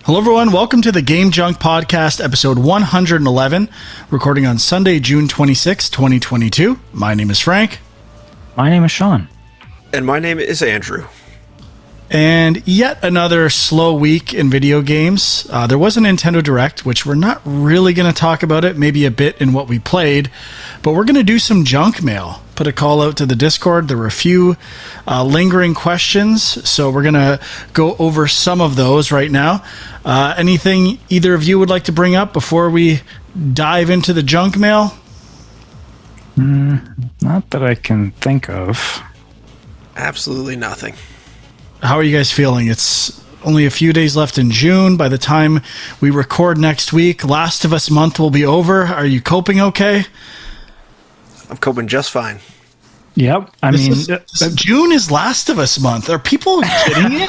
Hello, everyone. Welcome to the Game Junk Podcast, episode 111, recording on Sunday, June 26, 2022. My name is Frank. My name is Sean. And my name is Andrew. And yet another slow week in video games. There was a Nintendo Direct, which we're not really going to talk about it, maybe a bit in what we played, but we're going to do some junk mail. Put a call out to the Discord. There were a few lingering questions, so we're going to go over some of those right now. Anything either of you would like to bring up before we dive into the junk mail? Not that I can think of. Absolutely nothing. How are you guys feeling? It's only a few days left in June. By the time we record next week, Last of Us month will be over. Are you coping okay? I'm coping just fine. Yep. June is Last of Us month. Are people kidding you?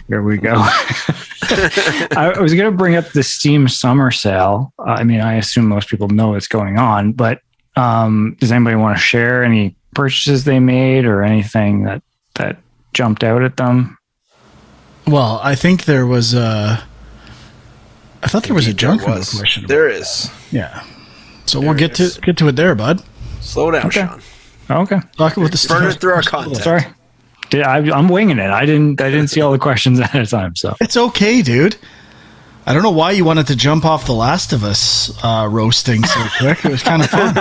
Here we go. I was going to bring up the Steam summer sale. I assume most people know what's going on, but does anybody want to share any purchases they made or anything that jumped out at them? Well, I think there was I thought there was a junk question. There is. Yeah. So we'll get to it there, bud. Slow down, Okay. Sean. Okay. Talk about the Burn it through our content. Sorry. I'm winging it. I didn't see all the questions ahead of time, so. It's okay, dude. I don't know why you wanted to jump off The Last of Us roasting so quick. It was kind of fun.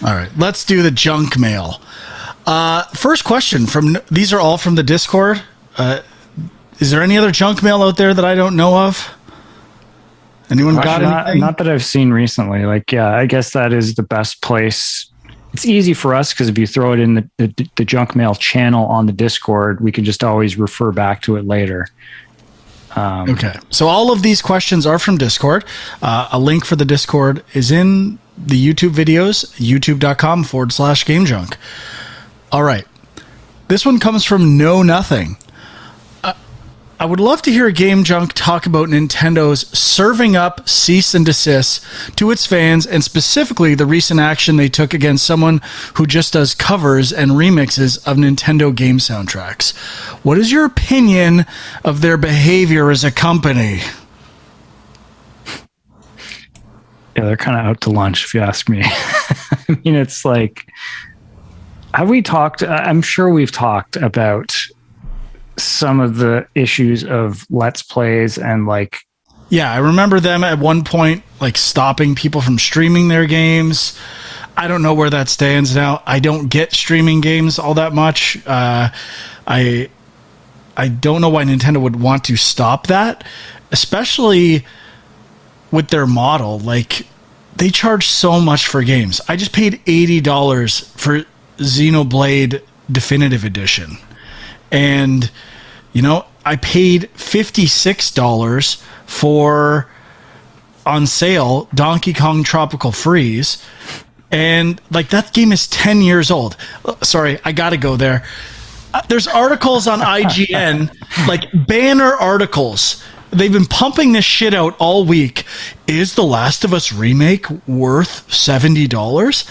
All right, let's do the junk mail. First question these are all from the Discord. Is there any other junk mail out there that I don't know of? Anyone got anything? Not that I've seen recently. I guess that is the best place. It's easy for us because if you throw it in the junk mail channel on the Discord, we can just always refer back to it later. Okay. So all of these questions are from Discord. A link for the Discord is in the YouTube videos, youtube.com/GameJunk. All right. This one comes from Know Nothing. I would love to hear Game Junk talk about Nintendo's serving up cease and desist to its fans, and specifically the recent action they took against someone who just does covers and remixes of Nintendo game soundtracks. What is your opinion of their behavior as a company? Yeah, they're kind of out to lunch, if you ask me. It's like, have we talked? I'm sure we've talked about some of the issues of Let's Plays and Yeah, I remember them at one point stopping people from streaming their games. I don't know where that stands now. I don't get streaming games all that much. I don't know why Nintendo would want to stop that, especially with their model. They charge so much for games. I just paid $80 for Xenoblade Definitive Edition. And, I paid $56 for, on sale, Donkey Kong Tropical Freeze. And, that game is 10 years old. Sorry, I got to go there. There's articles on IGN, banner articles. They've been pumping this shit out all week. Is The Last of Us Remake worth $70?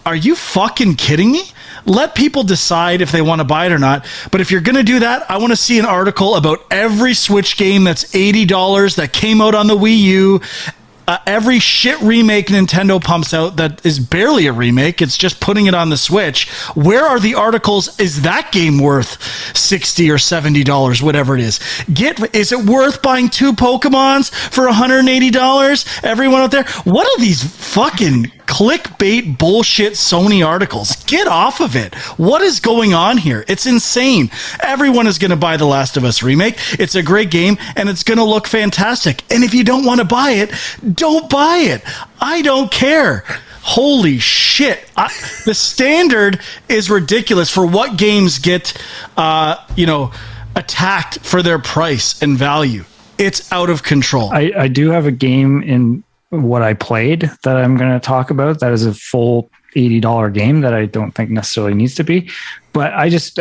Are you fucking kidding me? Let people decide if they want to buy it or not. But if you're going to do that, I want to see an article about every Switch game that's $80 that came out on the Wii U. Every shit remake Nintendo pumps out that is barely a remake. It's just putting it on the Switch. Where are the articles? Is that game worth $60 or $70, whatever it is? Is it worth buying 2 Pokemons for $180? Everyone out there, what are these fucking clickbait bullshit Sony articles? Get off of it. What is going on here? It's insane. Everyone is going to buy The Last of Us Remake. It's a great game and it's going to look fantastic. And if you don't want to buy it, don't buy it. I don't care. Holy shit. The standard is ridiculous for what games get, attacked for their price and value. It's out of control. I do have a game in what I played that I'm going to talk about. That is a full $80 game that I don't think necessarily needs to be. But I just,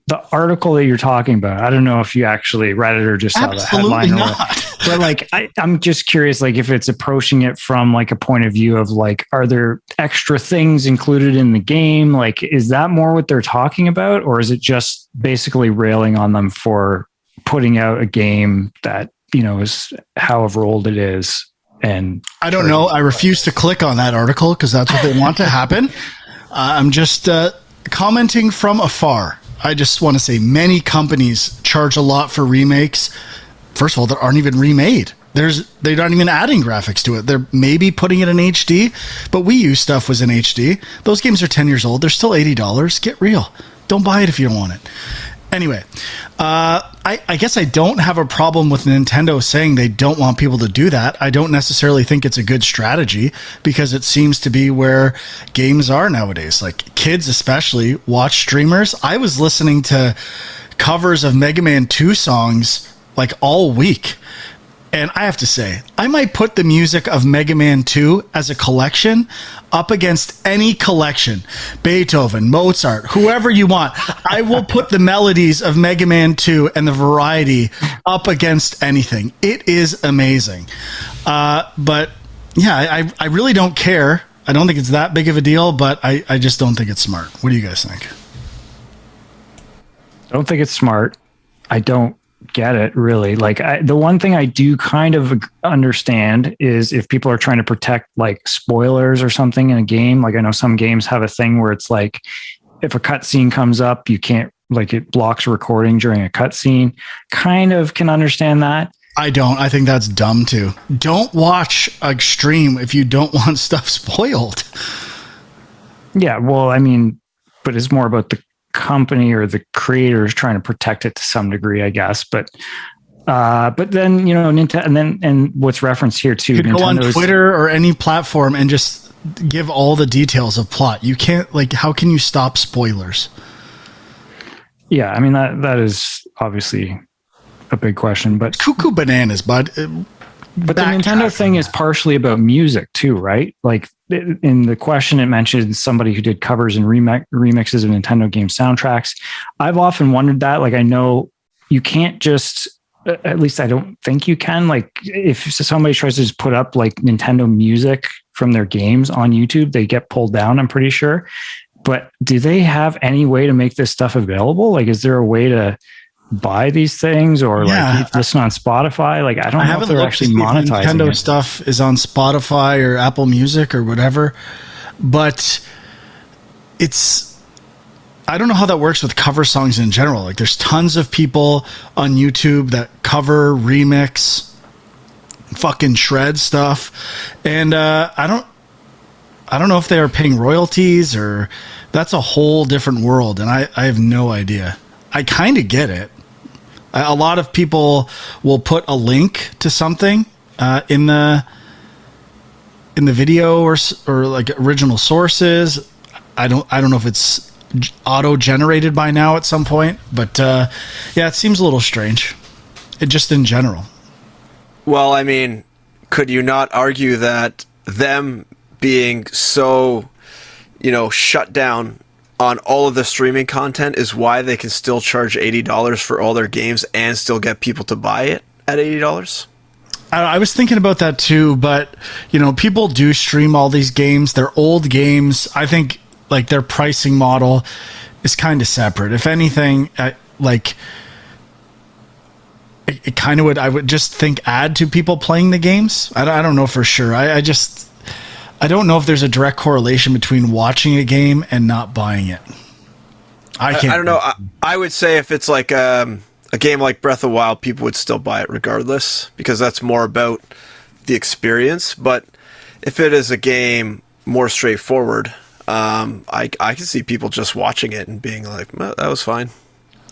the article that you're talking about, I don't know if you actually read it or just saw the headline. But I'm just curious, if it's approaching it from a point of view of are there extra things included in the game? Is that more what they're talking about? Or is it just basically railing on them for putting out a game that, is however old it is. And I don't know. I refuse to click on that article because that's what they want to happen. I'm just commenting from afar. I just want to say many companies charge a lot for remakes. First of all, that aren't even remade. They're not even adding graphics to it. They're maybe putting it in HD, but Wii U stuff was in HD. Those games are 10 years old. They're still $80. Get real. Don't buy it if you don't want it. Anyway, I guess I don't have a problem with Nintendo saying they don't want people to do that. I don't necessarily think it's a good strategy because it seems to be where games are nowadays. Like kids especially watch streamers. I was listening to covers of Mega Man 2 songs like all week. And I have to say, I might put the music of Mega Man 2 as a collection up against any collection. Beethoven, Mozart, whoever you want. I will put the melodies of Mega Man 2 and the variety up against anything. It is amazing. But yeah, I really don't care. I don't think it's that big of a deal, but I just don't think it's smart. What do you guys think? I don't think it's smart. I don't get it really. Like the one thing I do kind of understand is if people are trying to protect like spoilers or something in a game. Like I know some games have a thing where it's like if a cutscene comes up, you can't, like it blocks recording during a cutscene. Kind of can understand that. I don't. I think that's dumb too. Don't watch a stream if you don't want stuff spoiled. Yeah, well, I mean, but it's more about the company or the creators trying to protect it to some degree, I guess. But then Nintendo, and what's referenced here too. You could go on Twitter or any platform and just give all the details of plot. You can't how can you stop spoilers? Yeah, I mean that is obviously a big question, but cuckoo bananas, bud. But the Nintendo thing is partially about music too, right? Like in the question, it mentioned somebody who did covers and remixes of Nintendo game soundtracks. I've often wondered that. Like, I know you can't just, at least I don't think you can. Like, if somebody tries to just put up like Nintendo music from their games on YouTube, they get pulled down, I'm pretty sure. But do they have any way to make this stuff available? Like, is there a way to buy these things or like listen on Spotify? Like I don't know if they're actually monetizing Nintendo it. Stuff is on Spotify or Apple Music or whatever, but I don't know how that works with cover songs in general. Like there's tons of people on YouTube that cover, remix, fucking shred stuff, and I don't know if they are paying royalties or that's a whole different world, and I have no idea. I kind of get it. A lot of people will put a link to something in the video or like original sources. I don't know if it's auto generated by now at some point, but yeah, it seems a little strange. It just in general. Well, I mean, could you not argue that them being so, shut down on all of the streaming content is why they can still charge $80 for all their games and still get people to buy it at $80? I was thinking about that too, but people do stream all these games. They're old games. I think like their pricing model is kind of separate. If anything, it kind of I would just think add to people playing the games. I don't know for sure. I don't know if there's a direct correlation between watching a game and not buying it. I don't know. I would say if it's like a game like Breath of the Wild, people would still buy it regardless because that's more about the experience. But if it is a game more straightforward, I can see people just watching it and being like, that was fine.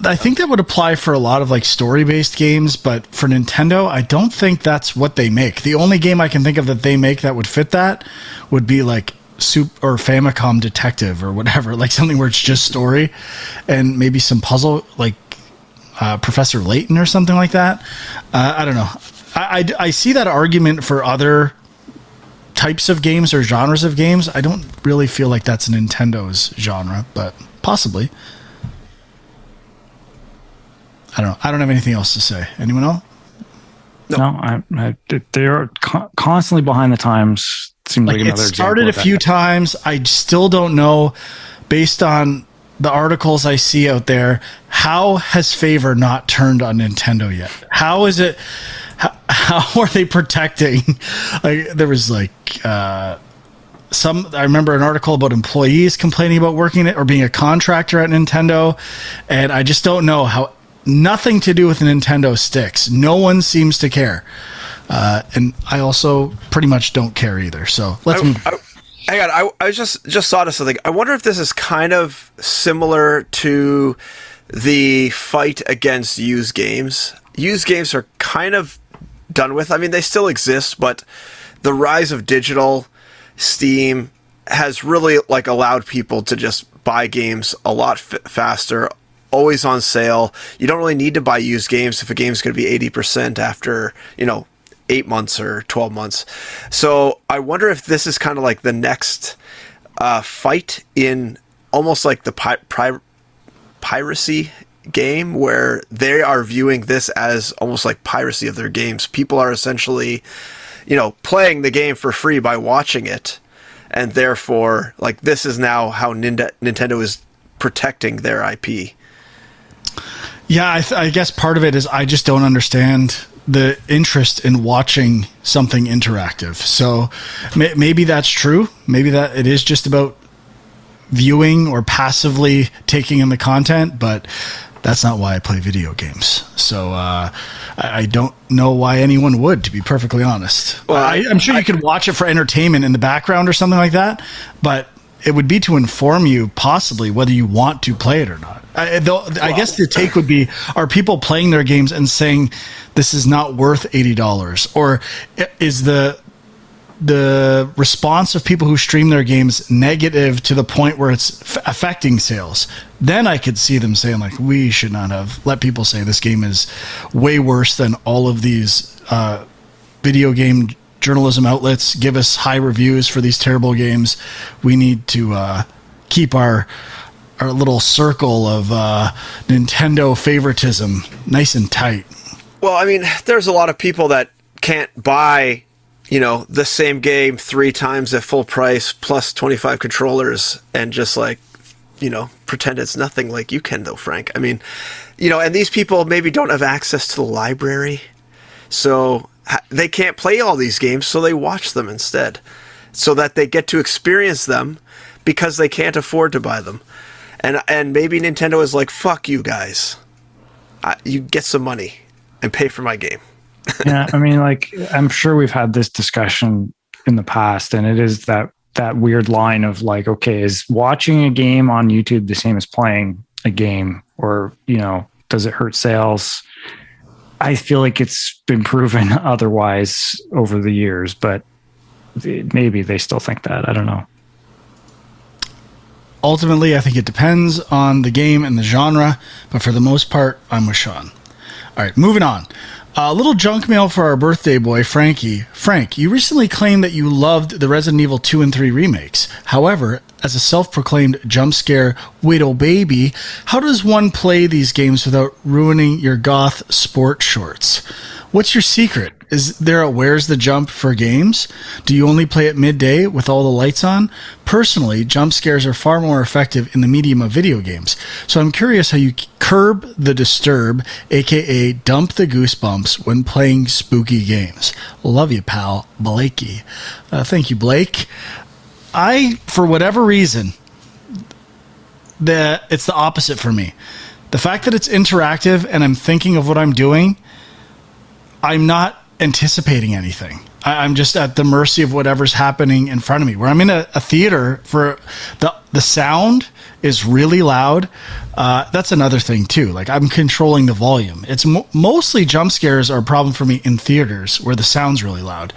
I think that would apply for a lot of like story-based games, but for Nintendo, I don't think that's what they make. The only game I can think of that they make that would fit that would be like Super or Famicom Detective or whatever, like something where it's just story and maybe some puzzle, like Professor Layton or something like that. I don't know. I see that argument for other types of games or genres of games. I don't really feel like that's Nintendo's genre, but possibly. I don't know. I don't have anything else to say. Anyone else? No, they're constantly behind the times. Seems like another it started a few times. I still don't know, based on the articles I see out there, how has favor not turned on Nintendo yet? How is it? How are they protecting? Like, there was like I remember an article about employees complaining about working at or being a contractor at Nintendo, and I just don't know how. Nothing to do with Nintendo sticks. No one seems to care, and I also pretty much don't care either. So let's move. Hang on, I just thought of something. I wonder if this is kind of similar to the fight against used games. Used games are kind of done with. I mean, they still exist, but the rise of digital Steam has really like allowed people to just buy games a lot faster, always on sale. You don't really need to buy used games if a game's going to be 80% after, 8 months or 12 months. So I wonder if this is kind of like the next fight in almost like the piracy game, where they are viewing this as almost like piracy of their games. People are essentially, playing the game for free by watching it. And therefore, like, this is now how Nintendo is protecting their IP. Yeah, I guess part of it is I just don't understand the interest in watching something interactive. So maybe that's true. Maybe that it is just about viewing or passively taking in the content, but that's not why I play video games. So I don't know why anyone would, to be perfectly honest. Well, I'm sure you could watch it for entertainment in the background or something like that, but it would be to inform you possibly whether you want to play it or not. I guess the take would be, are people playing their games and saying this is not worth $80? Or is the response of people who stream their games negative to the point where it's affecting sales? Then I could see them saying, like, we should not have let people say this game is way worse than all of these video game journalism outlets give us high reviews for these terrible games. We need to keep our little circle of Nintendo favoritism nice and tight. Well, I mean, there's a lot of people that can't buy, the same game 3 times at full price plus 25 controllers and just like, pretend it's nothing like you can though, Frank. I mean, and these people maybe don't have access to the library. So they can't play all these games, so they watch them instead, so that they get to experience them because they can't afford to buy them. And maybe Nintendo is like, fuck you guys. You get some money and pay for my game. Yeah, I mean, like, I'm sure we've had this discussion in the past, and it is that weird line of like, okay, is watching a game on YouTube the same as playing a game? Or, does it hurt sales? I feel like it's been proven otherwise over the years, but maybe they still think that. I don't know. Ultimately, I think it depends on the game and the genre, but for the most part, I'm with Sean. All right, moving on. A little junk mail for our birthday boy, Frankie. Frank, you recently claimed that you loved the Resident Evil 2 and 3 remakes. However, as a self-proclaimed jump scare widow baby, how does one play these games without ruining your goth sport shorts? What's your secret? Is there a where's the jump for games? Do you only play at midday with all the lights on? Personally, jump scares are far more effective in the medium of video games. So I'm curious how you curb the disturb, aka dump the goosebumps when playing spooky games. Love you, pal. Blakey. Thank you, Blake. For whatever reason, it's the opposite for me. The fact that it's interactive and I'm thinking of what I'm doing, I'm not anticipating anything. I'm just at the mercy of whatever's happening in front of me. Where I'm in a theater, for the sound is really loud. That's another thing too. Like, I'm controlling the volume. It's mostly jump scares are a problem for me in theaters where the sound's really loud.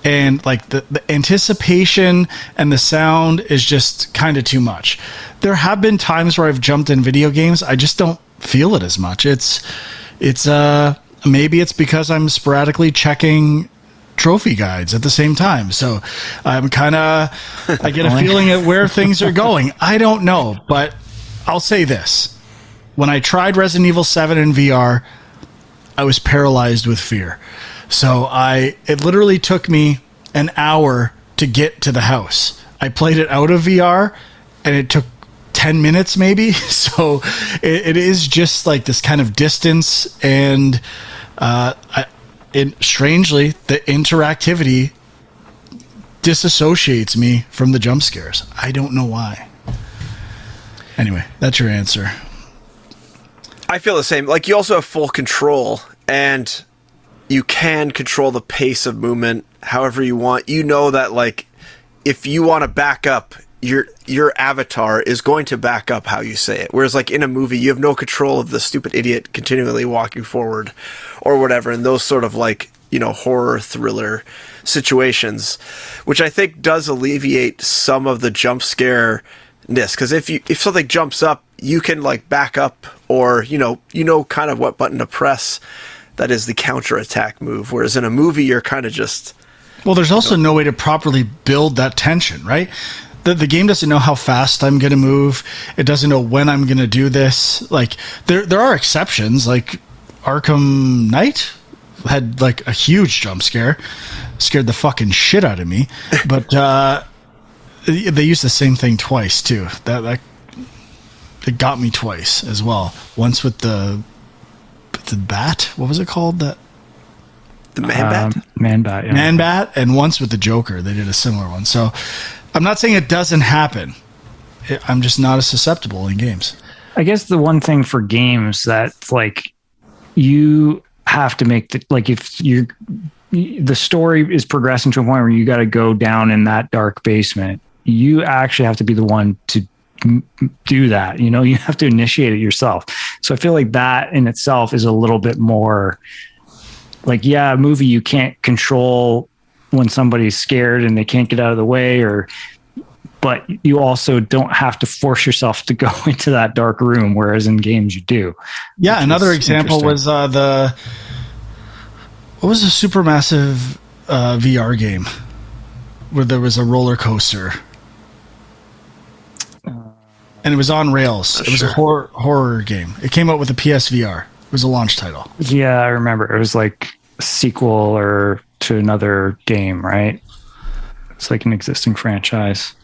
And like the anticipation and the sound is just kind of too much. There have been times where I've jumped in video games. I just don't feel it as much. Maybe it's because I'm sporadically checking trophy guides at the same time. So I get a feeling at where things are going. I don't know, but I'll say this. When I tried Resident Evil 7 in VR, I was paralyzed with fear. So it literally took me an hour to get to the house. I played it out of VR and it took 10 minutes maybe. So it is just like this kind of distance, and strangely, the interactivity disassociates me from the jump scares. I don't know why. Anyway, that's your answer. I feel the same. Like, you also have full control, and you can control the pace of movement however you want. You know that, like, if you want to back up, your avatar is going to back up how you say it. Whereas, like, in a movie, you have no control of the stupid idiot continually walking forward or whatever, and those sort of, like, you know, horror thriller situations, which I think does alleviate some of the jump scare ness. Because if something jumps up, you can, like, back up, or you know kind of what button to press. That is the counterattack move. Whereas in a movie, you're kind of just... Well, there's also no way to properly build that tension, right? The game doesn't know how fast I'm going to move. It doesn't know when I'm going to do this. Like, there are exceptions. Like, Arkham Knight had, like, a huge jump scare. Scared the fucking shit out of me. But they used the same thing twice, too. That it got me twice as well. Once with the bat. What was it called? The Man-Bat? Man-Bat, yeah. Man-Bat, and once with the Joker. They did a similar one. So I'm not saying it doesn't happen. I'm just not as susceptible in games. I guess the one thing for games that, like, you have to make if the story is progressing to a point where you got to go down in that dark basement, you actually have to be the one to do that. You know, you have to initiate it yourself. So I feel like that in itself is a little bit more like, yeah, a movie, you can't control when somebody's scared and they can't get out of the way, but you also don't have to force yourself to go into that dark room, whereas in games you do. Yeah, another example was what was the Supermassive VR game where there was a roller coaster and it was on rails. It was a horror game. It came out with a PSVR. It was a launch title. Yeah, I remember. It was like a sequel or to another game, right? It's like an existing franchise.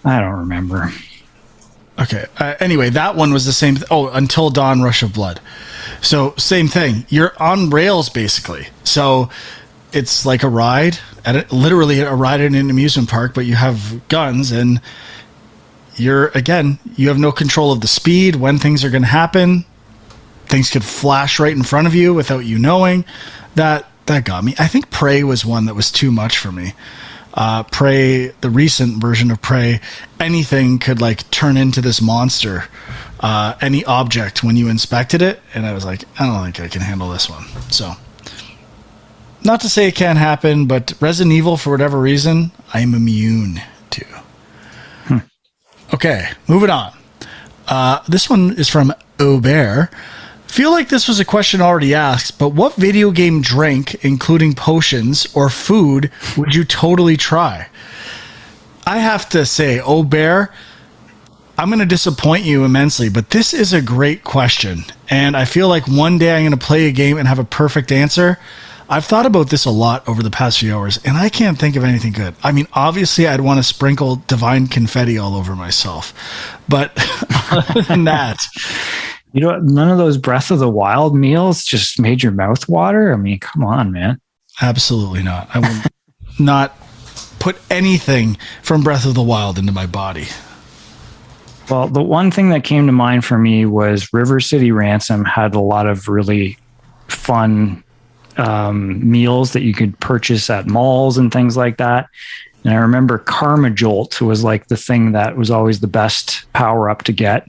I don't remember. Okay. Anyway, that one was the same. Until Dawn, Rush of Blood. So same thing. You're on rails basically. So it's like a ride, literally a ride in an amusement park, but you have guns, and you have no control of the speed, when things are going to happen. Things could flash right in front of you without you knowing. That got me. I think Prey was one that was too much for me. Prey, the recent version of Prey, anything could, like, turn into this monster, any object when you inspected it, and I was like, I don't think I can handle this one. So, not to say it can't happen, but Resident Evil, for whatever reason, I'm immune to. Okay, moving on. This one is from Aubert. Feel like this was a question already asked, but what video game drink, including potions or food, would you totally try? I have to say, Aubert, I'm going to disappoint you immensely, but this is a great question. And I feel like one day I'm going to play a game and have a perfect answer. I've thought about this a lot over the past few hours, and I can't think of anything good. I mean, obviously, I'd want to sprinkle divine confetti all over myself. But other than that... You know, none of those Breath of the Wild meals just made your mouth water? I mean, come on, man. Absolutely not. I will not put anything from Breath of the Wild into my body. Well, the one thing that came to mind for me was River City Ransom had a lot of really fun meals that you could purchase at malls and things like that. And I remember Karma Jolt was like the thing that was always the best power up to get.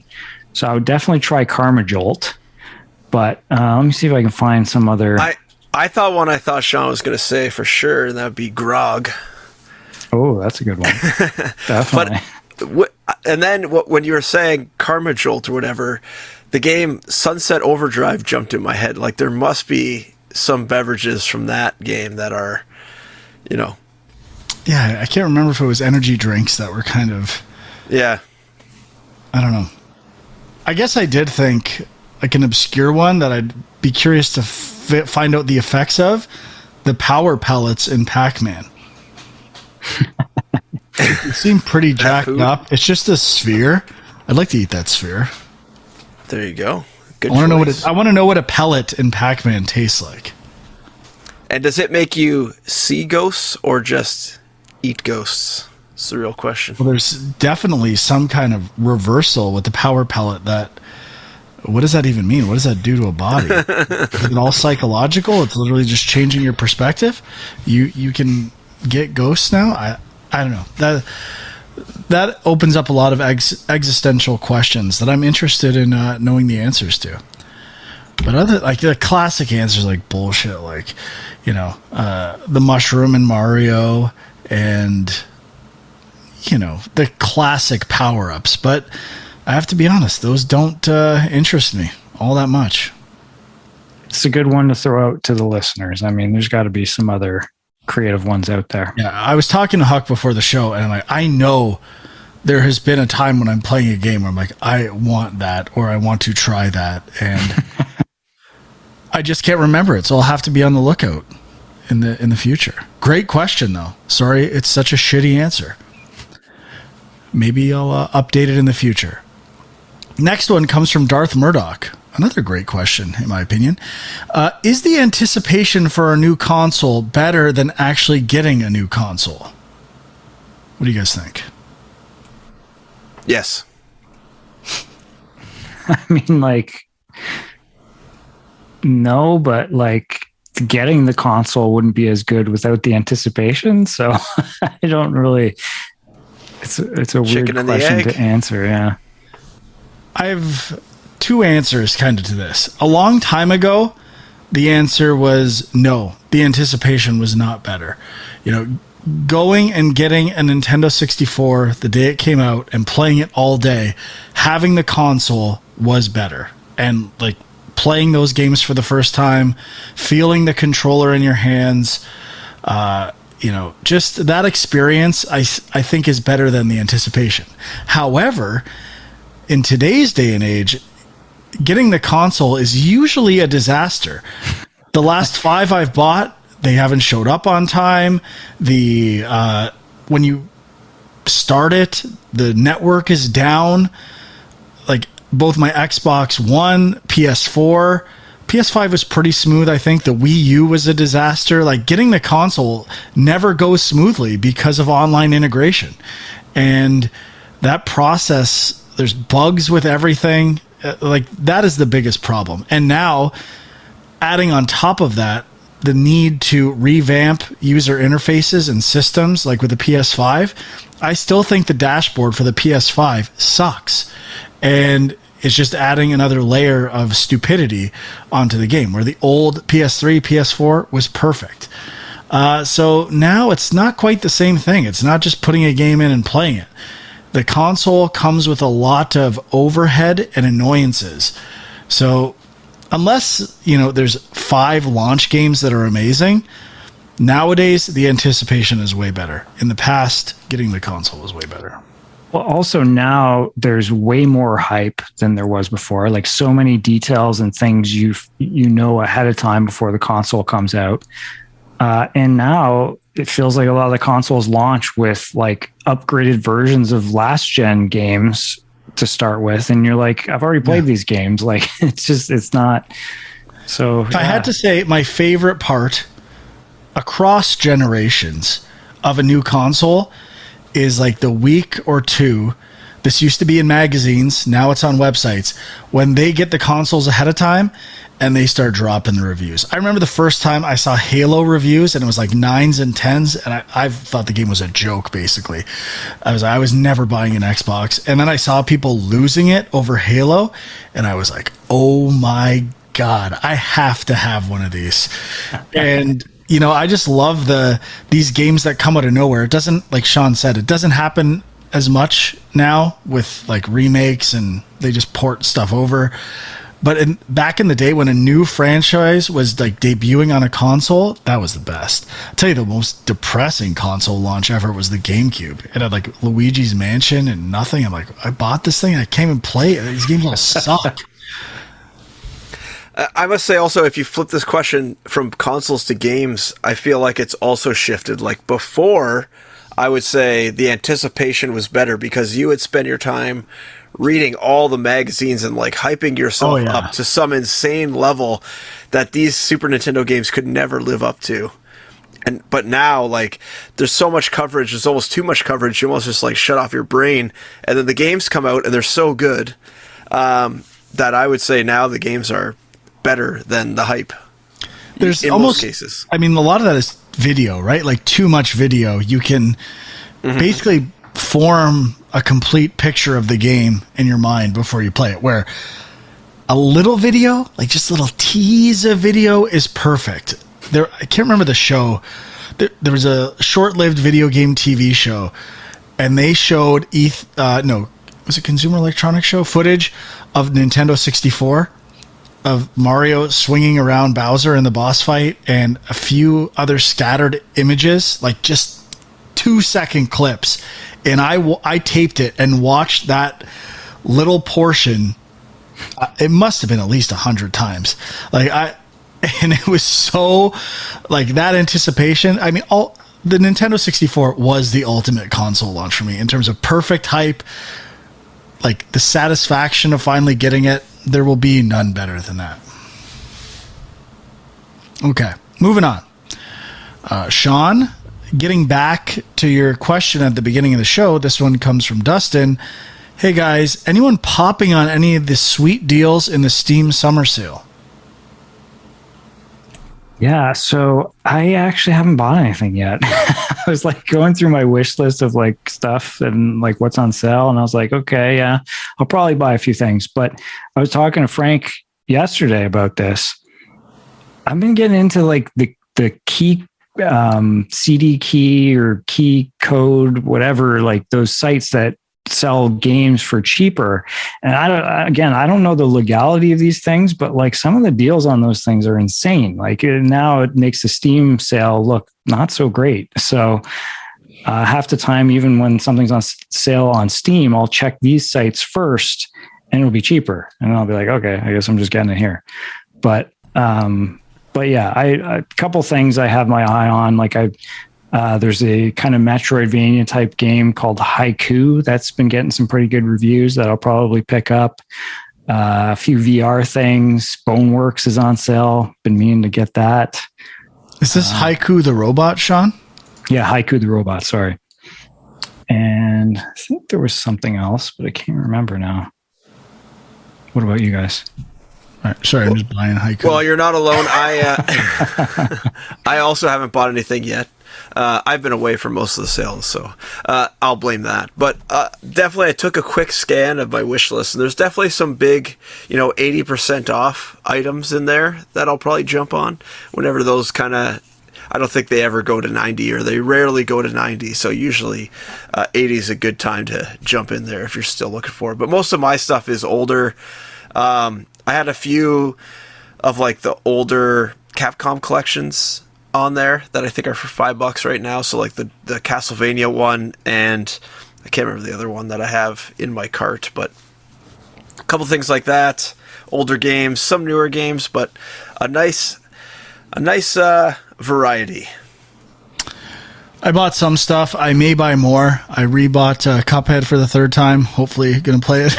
So I would definitely try Karma Jolt, but let me see if I can find some other. I thought Sean was going to say for sure, and that would be Grog. Oh, that's a good one. Definitely. And then when you were saying Karma Jolt or whatever, the game Sunset Overdrive jumped in my head. Like, there must be some beverages from that game that are, you know. Yeah, I can't remember if it was energy drinks that were kind of. Yeah. I don't know. I guess I did think, like, an obscure one that I'd be curious to find out the effects of, the power pellets in Pac-Man. It seemed pretty jacked food? up. It's just a sphere. I'd like to eat that sphere. There you go. Good I want to know choice. I want to know what a pellet in Pac-Man tastes like. And does it make you see ghosts or just eat ghosts? It's the real question. Well, there's definitely some kind of reversal with the power pellet. What does that even mean? What does that do to a body? Is it all psychological? It's literally just changing your perspective. You can get ghosts now. I don't know. That opens up a lot of existential questions that I'm interested in knowing the answers to. But other like the classic answers like bullshit, like the mushroom in Mario and the classic power-ups. But I have to be honest, those don't interest me all that much. It's a good one to throw out to the listeners. I mean, there's got to be some other creative ones out there. Yeah, I was talking to Huck before the show, and I'm like, I know there has been a time when I'm playing a game where I'm like, I want that, or I want to try that, and I just can't remember it, so I'll have to be on the lookout in the future. Great question, though. Sorry, it's such a shitty answer. Maybe I'll update it in the future. Next one comes from Darth Murdoch. Another great question, in my opinion. Is the anticipation for a new console better than actually getting a new console? What do you guys think? Yes. I mean, like, no, but like getting the console wouldn't be as good without the anticipation. So I don't really. It's a weird question to answer. Yeah. I have two answers kind of to this. A long time ago, the answer was no. The anticipation was not better. Going and getting a Nintendo 64 the day it came out and playing it all day, having the console was better. And like playing those games for the first time, feeling the controller in your hands, just that experience I think is better than the anticipation. However, in today's day and age, getting the console is usually a disaster. The last 5 I've bought, they haven't showed up on time. When you start it, the network is down. Like both my Xbox One, PS4, PS5 was pretty smooth. I think the Wii U was a disaster. Like getting the console never goes smoothly because of online integration. And that process, there's bugs with everything. Like that is the biggest problem. And now adding on top of that, the need to revamp user interfaces and systems like with the PS5, I still think the dashboard for the PS5 sucks. And it's just adding another layer of stupidity onto the game, where the old PS3, PS4 was perfect. So now it's not quite the same thing. It's not just putting a game in and playing it. The console comes with a lot of overhead and annoyances. So unless, there's 5 launch games that are amazing, nowadays the anticipation is way better. In the past, getting the console was way better. Well, also now there's way more hype than there was before. Like so many details and things you know ahead of time before the console comes out. And now it feels like a lot of the consoles launch with like upgraded versions of last gen games to start with. And you're like, I've already played these games. Like it's not. So if I had to say my favorite part across generations of a new console is like the week or two. This used to be in magazines. Now it's on websites. When they get the consoles ahead of time and they start dropping the reviews. I remember the first time I saw Halo reviews and it was like 9s and 10s. And I thought the game was a joke, basically. I was never buying an Xbox. And then I saw people losing it over Halo. And I was like, oh my God, I have to have one of these. And I just love these games that come out of nowhere. It doesn't, like Sean said, it doesn't happen as much now with like remakes and they just port stuff over. But back in the day when a new franchise was like debuting on a console, that was the best. I'll tell you, the most depressing console launch ever was the GameCube. It had like Luigi's Mansion and nothing. I'm like, I bought this thing and I can't even play it. These games all suck. I must say also, if you flip this question from consoles to games, I feel like it's also shifted. Like before, I would say the anticipation was better because you would spend your time reading all the magazines and like hyping yourself up to some insane level that these Super Nintendo games could never live up to. But now, like, there's so much coverage, there's almost too much coverage, you almost just like shut off your brain, and then the games come out and they're so good that I would say now the games are better than the hype. There's in almost most cases. I mean, a lot of that is video, right? Like too much video. You can basically form a complete picture of the game in your mind before you play it, where a little video, like just a little tease of video, is perfect. I can't remember the show. There was a short-lived video game TV show, and they showed was it Consumer Electronics Show footage of Nintendo 64 of Mario swinging around Bowser in the boss fight, and a few other scattered images, like just 2-second clips. And I taped it and watched that little portion. It must have been at least 100 times. And it was so, like, that anticipation. I mean, the Nintendo 64 was the ultimate console launch for me in terms of perfect hype, like the satisfaction of finally getting it. There will be none better than that. Okay, moving on. Sean, getting back to your question at the beginning of the show, this one comes from Dustin. Hey guys, anyone popping on any of the sweet deals in the Steam summer sale? Yeah, so I actually haven't bought anything yet. I was like going through my wish list of like stuff and like what's on sale, and I was like, okay, yeah, I'll probably buy a few things. But I was talking to Frank yesterday about this. I've been getting into like the key CD key or key code, whatever, like those sites that sell games for cheaper. And I don't know the legality of these things, but like some of the deals on those things are insane. Like now it makes the Steam sale look not so great. So half the time, even when something's on sale on Steam, I'll check these sites first and it'll be cheaper. And I'll be like, okay, I guess I'm just getting it here. But yeah, a couple things I have my eye on. Like there's a kind of Metroidvania type game called Haiku that's been getting some pretty good reviews that I'll probably pick up. A few VR things. Boneworks is on sale. Been meaning to get that. Is this Haiku the robot, Sean? Yeah, Haiku the robot. Sorry. And I think there was something else, but I can't remember now. What about you guys? All right, sorry, I'm just buying Haiku. Well, you're not alone. I also haven't bought anything yet. I've been away for most of the sales, so I'll blame that. But definitely, I took a quick scan of my wish list, and there's definitely some big, 80% off items in there that I'll probably jump on whenever those kind of. I don't think they ever go to 90, or they rarely go to 90. So usually, 80 is a good time to jump in there if you're still looking for it. But most of my stuff is older. I had a few of like the older Capcom collections on there that I think are for $5 right now. So like the Castlevania one, and I can't remember the other one that I have in my cart, but a couple things like that. Older games, some newer games, but a nice variety. I bought some stuff. I may buy more. I rebought Cuphead for the third time. Hopefully going to play it.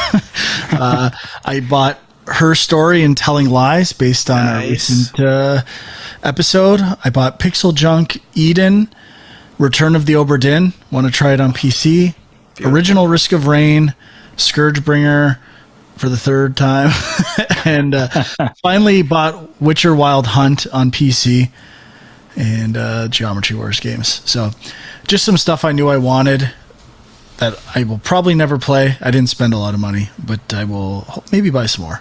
I bought Her Story and Telling Lies based on a recent episode. I bought Pixel Junk Eden, Return of the Obra Dinn. Want to try it on PC. Beautiful. Original Risk of Rain, Scourgebringer for the third time. And finally bought Witcher Wild Hunt on PC. And Geometry Wars games. So just some stuff I knew I wanted that I will probably never play. I didn't spend a lot of money, but I will maybe buy some more.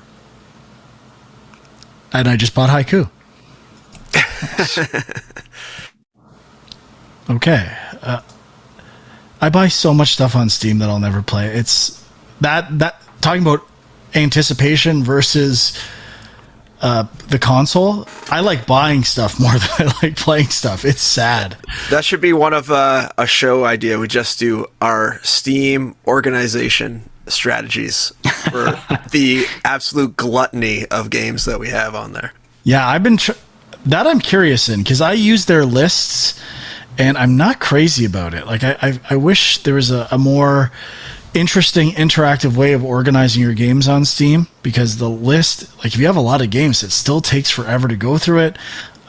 And I just bought Haiku. Okay. I buy so much stuff on Steam that I'll never play. It's that talking about anticipation versus the console. I like buying stuff more than I like playing stuff. It's sad. That should be one of a show idea. We just do our Steam organization strategies for the absolute gluttony of games that we have on there. Yeah, I've been that I'm curious in, because I use their lists, and I'm not crazy about it. Like I wish there was a more interesting interactive way of organizing your games on Steam, because the list, like if you have a lot of games, it still takes forever to go through it.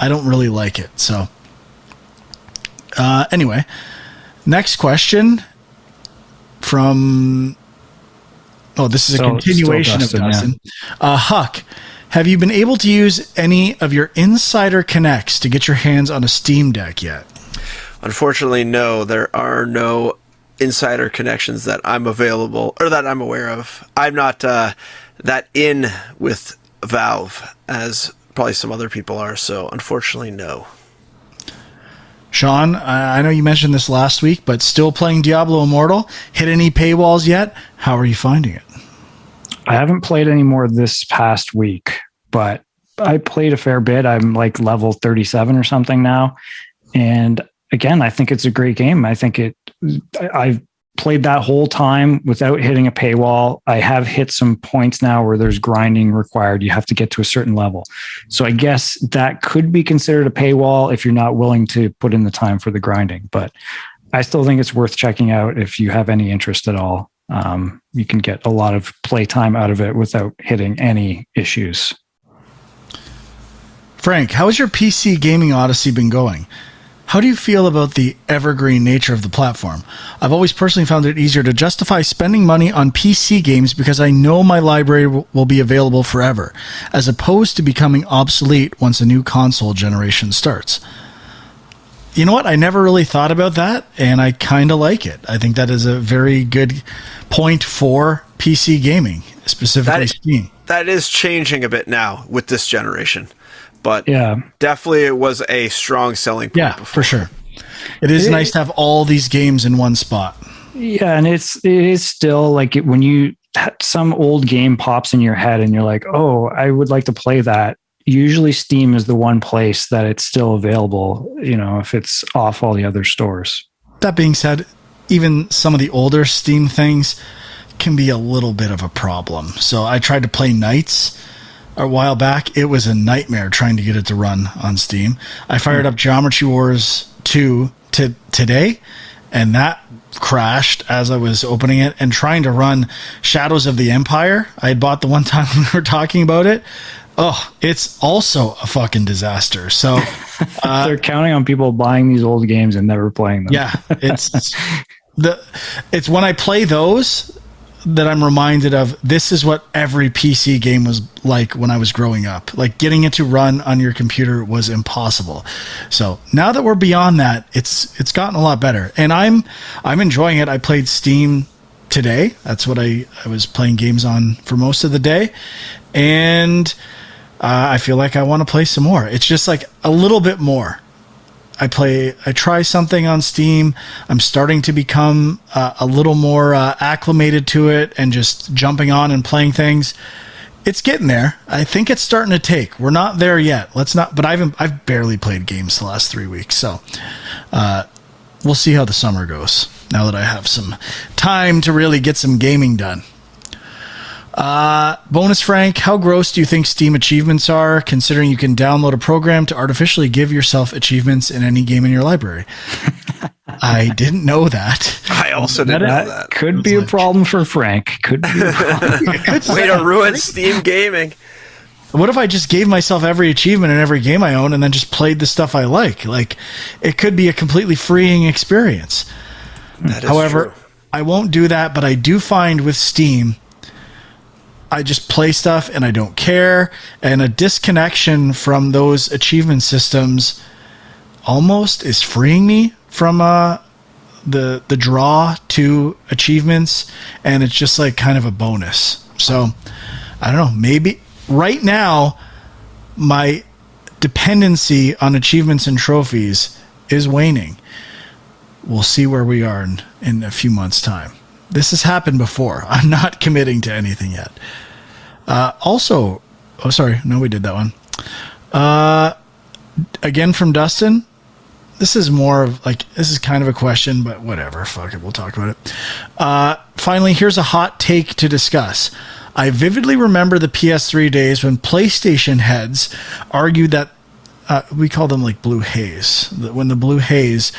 I don't really like it. So anyway, next question from, this is a continuation of Dustin. Yeah. Huck, have you been able to use any of your Insider Connects to get your hands on a Steam Deck yet? Unfortunately, no. There are no insider connections that I'm aware of. I'm not that in with Valve as probably some other people are, so unfortunately, no. Sean, I know you mentioned this last week, but still playing Diablo Immortal? Hit any paywalls yet? How are you finding it? I haven't played any more this past week, but I played a fair bit. I'm like level 37 or something now. And again, I think it's a great game. I've played that whole time without hitting a paywall. I have hit some points now where there's grinding required. You have to get to a certain level. So I guess that could be considered a paywall if you're not willing to put in the time for the grinding. But I still think it's worth checking out if you have any interest at all. You can get a lot of playtime out of it without hitting any issues. Frank, how has your PC gaming odyssey been going? How do you feel about the evergreen nature of the platform? I've always personally found it easier to justify spending money on PC games because I know my library will be available forever, as opposed to becoming obsolete once a new console generation starts. You know what? I never really thought about that, and I kind of like it. I think that is a very good point for PC gaming, specifically Steam. That is changing a bit now with this generation. But yeah, definitely it was a strong selling point. Yeah, before. For sure. It is nice to have all these games in one spot. Yeah, and it is still like when you some old game pops in your head and you're like, oh, I would like to play that. Usually Steam is the one place that it's still available, if it's off all the other stores. That being said, even some of the older Steam things can be a little bit of a problem. So I tried to play Knights a while back. It was a nightmare trying to get it to run on Steam. I fired up Geometry Wars 2 today, and that crashed as I was opening it, and trying to run Shadows of the Empire. I had bought the one time we were talking about it. Oh, it's also a fucking disaster. So they're counting on people buying these old games and never playing them. Yeah, it's when I play those that I'm reminded of, this is what every PC game was like when I was growing up. Like, getting it to run on your computer was impossible. So now that we're beyond that, it's gotten a lot better, and I'm enjoying it. I played Steam today. That's what I was playing games on for most of the day, and I feel like I want to play some more. It's just like a little bit more. I try something on Steam. I'm starting to become a little more acclimated to it and just jumping on and playing things. It's getting there. I think it's starting to take. We're not there yet. But I've barely played games the last 3 weeks. So we'll see how the summer goes now that I have some time to really get some gaming done. Bonus Frank, how gross do you think Steam achievements are, considering you can download a program to artificially give yourself achievements in any game in your library? I didn't know that. I also didn't know that. Could be a problem for Frank. Could be a problem. Way to ruin Steam gaming. What if I just gave myself every achievement in every game I own and then just played the stuff I like? Like, it could be a completely freeing experience. However, true. I won't do that, but I do find with Steam, I just play stuff and I don't care, and a disconnection from those achievement systems almost is freeing me from the draw to achievements, and it's just like kind of a bonus. So I don't know, maybe right now my dependency on achievements and trophies is waning. We'll see where we are in a few months' time. This has happened before. I'm not committing to anything yet. We did that one. Again from Dustin. This is this is kind of a question, but whatever. Fuck it. We'll talk about it. Finally, here's a hot take to discuss. I vividly remember the PS3 days when PlayStation heads argued that we call them like Blue Haze. When the Blue Haze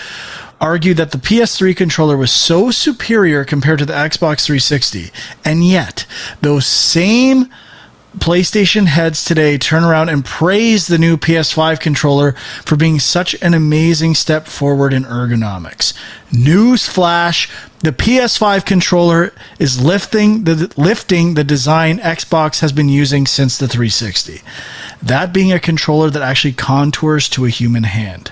argued that the PS3 controller was so superior compared to the Xbox 360, and yet those same PlayStation heads today turn around and praise the new PS5 controller for being such an amazing step forward in ergonomics. Newsflash, the PS5 controller is lifting the design Xbox has been using since the 360. That being a controller that actually contours to a human hand.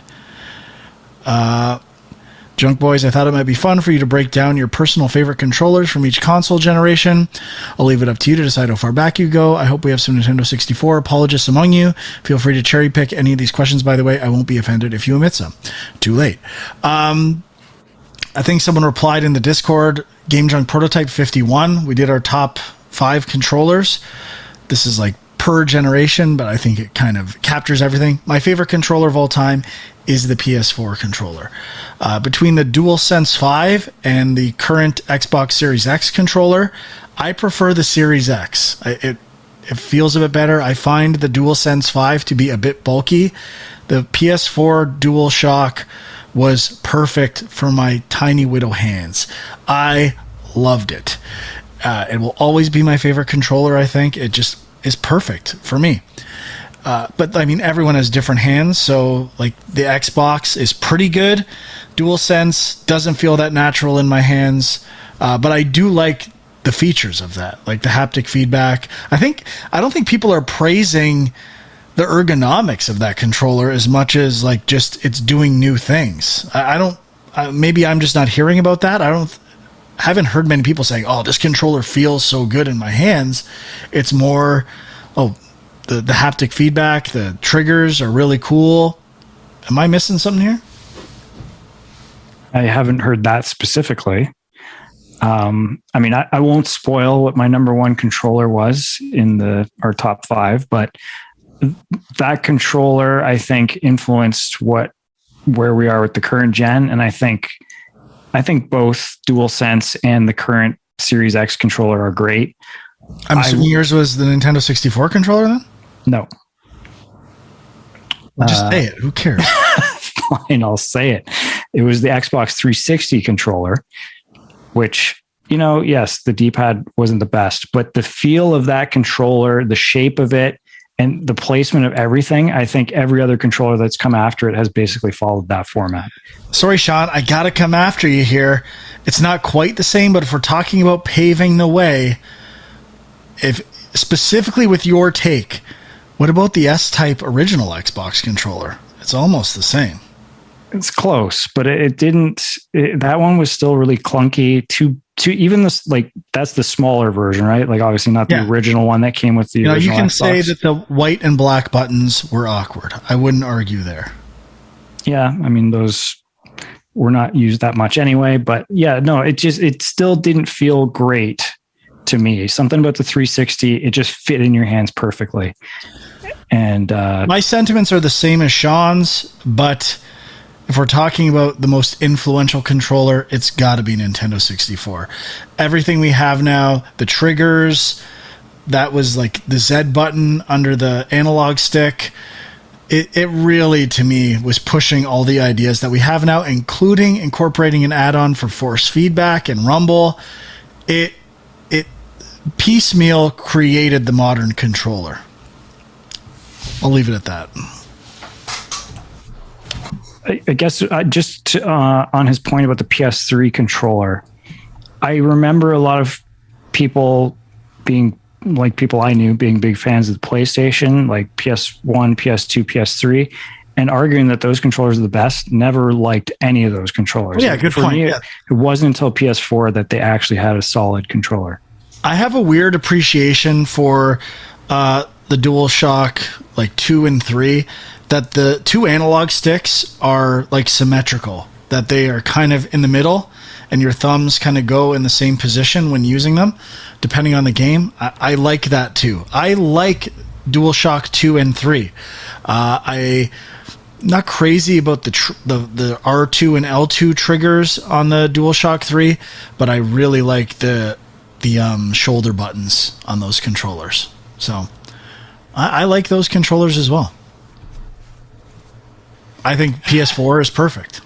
Junk Boys, I thought it might be fun for you to break down your personal favorite controllers from each console generation. I'll leave it up to you to decide how far back you go. I hope we have some Nintendo 64 apologists among you. Feel free to cherry pick any of these questions, by the way. I won't be offended if you omit some. Too late. I think someone replied in the Discord, Game Junk Prototype 51. We did our top 5 controllers. This is like per generation, but I think it kind of captures everything. My favorite controller of all time is the PS4 controller. Between the DualSense 5 and the current Xbox Series X controller, I prefer the Series X. It feels a bit better. I find the DualSense 5 to be a bit bulky. The PS4 DualShock was perfect for my tiny widow hands. I loved it. It will always be my favorite controller, I think. It just is perfect for me. But I mean, everyone has different hands, so like the Xbox is pretty good. DualSense doesn't feel that natural in my hands, but I do like the features of that, like the haptic feedback. I don't think people are praising the ergonomics of that controller as much as like just it's doing new things. Maybe I'm just not hearing about that. I haven't heard many people saying, "Oh, this controller feels so good in my hands." It's more, the haptic feedback, the triggers are really cool. Am I missing something here? I haven't heard that specifically. I mean, I won't spoil what my number one controller was in our top 5, but that controller, I think, influenced where we are with the current gen. And I think both DualSense and the current Series X controller are great. I'm assuming yours was the Nintendo 64 controller then? No. Well, just say it. Who cares? Fine, I'll say it. It was the Xbox 360 controller, which, yes, the D-pad wasn't the best, but the feel of that controller, the shape of it, and the placement of everything, I think every other controller that's come after it has basically followed that format. Sorry, Sean, I got to come after you here. It's not quite the same, but if we're talking about paving the way, if specifically with your take, what about the S-Type original Xbox controller? It's almost the same. It's close, but it didn't. That one was still really clunky. To even this, like that's the smaller version, right? Like obviously not the original one that came with the original. You can Xbox. say that the white and black buttons were awkward. I wouldn't argue there. Yeah, I mean those were not used that much anyway. But yeah, no, it still didn't feel great to me. Something about the 360, it just fit in your hands perfectly. And my sentiments are the same as Sean's, but if we're talking about the most influential controller, it's got to be Nintendo 64. Everything we have now, the triggers, that was like the Z button under the analog stick. It really, to me, was pushing all the ideas that we have now, including incorporating an add-on for force feedback and rumble. It piecemeal created the modern controller. I'll leave it at that. I guess just on his point about the PS3 controller, I remember a lot of people being like people I knew being big fans of the PlayStation, like PS1, PS2, PS3, and arguing that those controllers are the best. Never liked any of those controllers. Yeah, good point. Me, it wasn't until PS4 that they actually had a solid controller. I have a weird appreciation for the DualShock like 2 and 3, that the 2 analog sticks are like symmetrical, that they are kind of in the middle and your thumbs kind of go in the same position when using them, depending on the game. I like that too. I like DualShock 2 and 3. I'm not crazy about the R2 and L2 triggers on the DualShock 3, but I really like the shoulder buttons on those controllers. So I like those controllers as well. I think PS4 is perfect.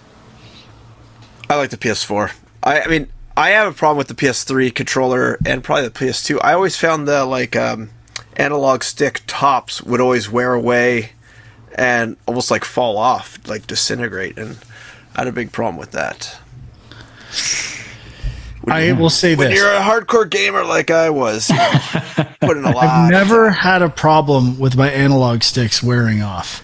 I like the PS4. I mean, I have a problem with the PS3 controller and probably the PS2. I always found the analog stick tops would always wear away and almost like fall off, like disintegrate, and I had a big problem with that. I will say when this. You're a hardcore gamer like I was, put in a lot. I've never had a problem with my analog sticks wearing off.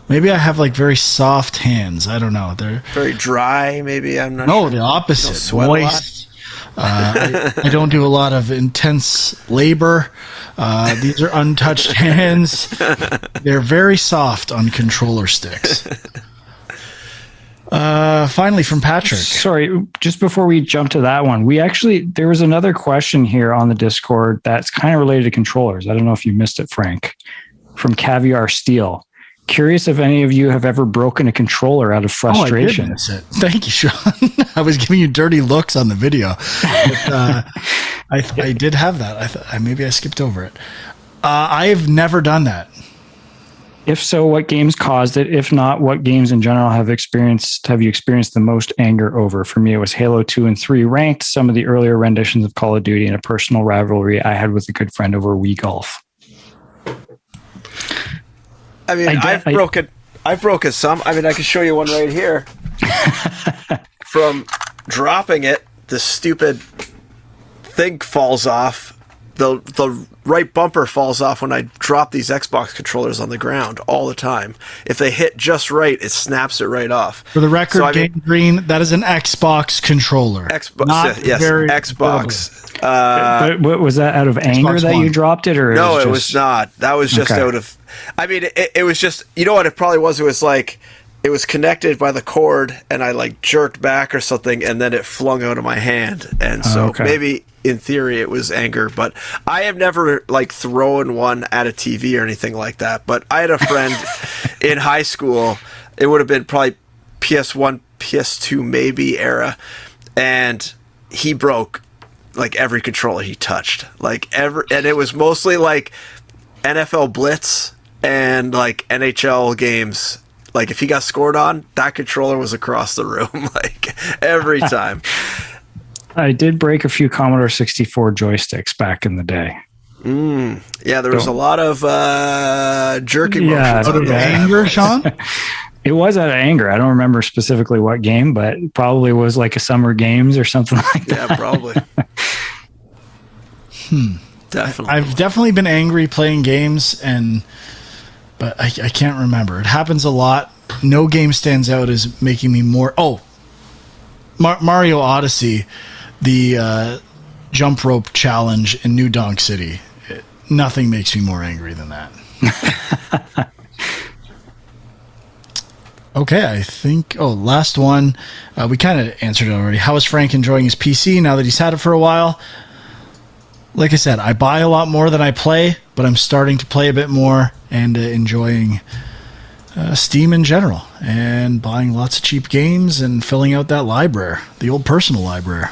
Maybe I have like very soft hands. I don't know. They're very dry, maybe. I'm not No, sure. the opposite. Sweat Moist. I don't do a lot of intense labor. These are untouched hands. They're very soft on controller sticks. Finally, from Patrick. Sorry, just before we jump to that one, there was another question here on the Discord that's kind of related to controllers. I don't know if you missed it, Frank, from Caviar Steel. Curious if any of you have ever broken a controller out of frustration. I did miss it. Thank you, Sean. I was giving you dirty looks on the video. But, I did have that. Maybe I skipped over it. I have never done that. If so, what games caused it? If not, what games in general have you experienced the most anger over? For me, it was Halo 2 and 3 ranked, some of the earlier renditions of Call of Duty, and a personal rivalry I had with a good friend over Wii Golf. I mean, I've broken some. I mean, I can show you one right here. From dropping it, the stupid thing falls off. The right bumper falls off when I drop these Xbox controllers on the ground all the time. If they hit just right, it snaps it right off. For the record, Game Green, that is an Xbox controller. Xbox. But was that out of anger that you dropped it, or no? It was not. That was just out of. I mean, it was just. You know what it probably was? It was like it was connected by the cord, and I like jerked back or something, and then it flung out of my hand, and so maybe. In theory, it was anger, but I have never like thrown one at a TV or anything like that. But I had a friend in high school. It would have been probably PS1, PS2 maybe era, and he broke like every controller he touched, and it was mostly like NFL Blitz and like NHL games. Like if he got scored on, that controller was across the room, like every time. I did break a few Commodore 64 joysticks back in the day. Yeah, there was a lot of jerking motions. Out of anger, Sean? It was out of anger. I don't remember specifically what game, but it probably was like a Summer Games or something like that. Yeah, probably. Definitely. I've definitely been angry playing games, but I can't remember. It happens a lot. No game stands out as making me more... Mario Odyssey, the jump rope challenge in New Donk City. Nothing makes me more angry than that. Okay, I think... last one. We kind of answered it already. How is Frank enjoying his PC now that he's had it for a while? Like I said, I buy a lot more than I play, but I'm starting to play a bit more and enjoying Steam in general, and buying lots of cheap games and filling out that library, the old personal library.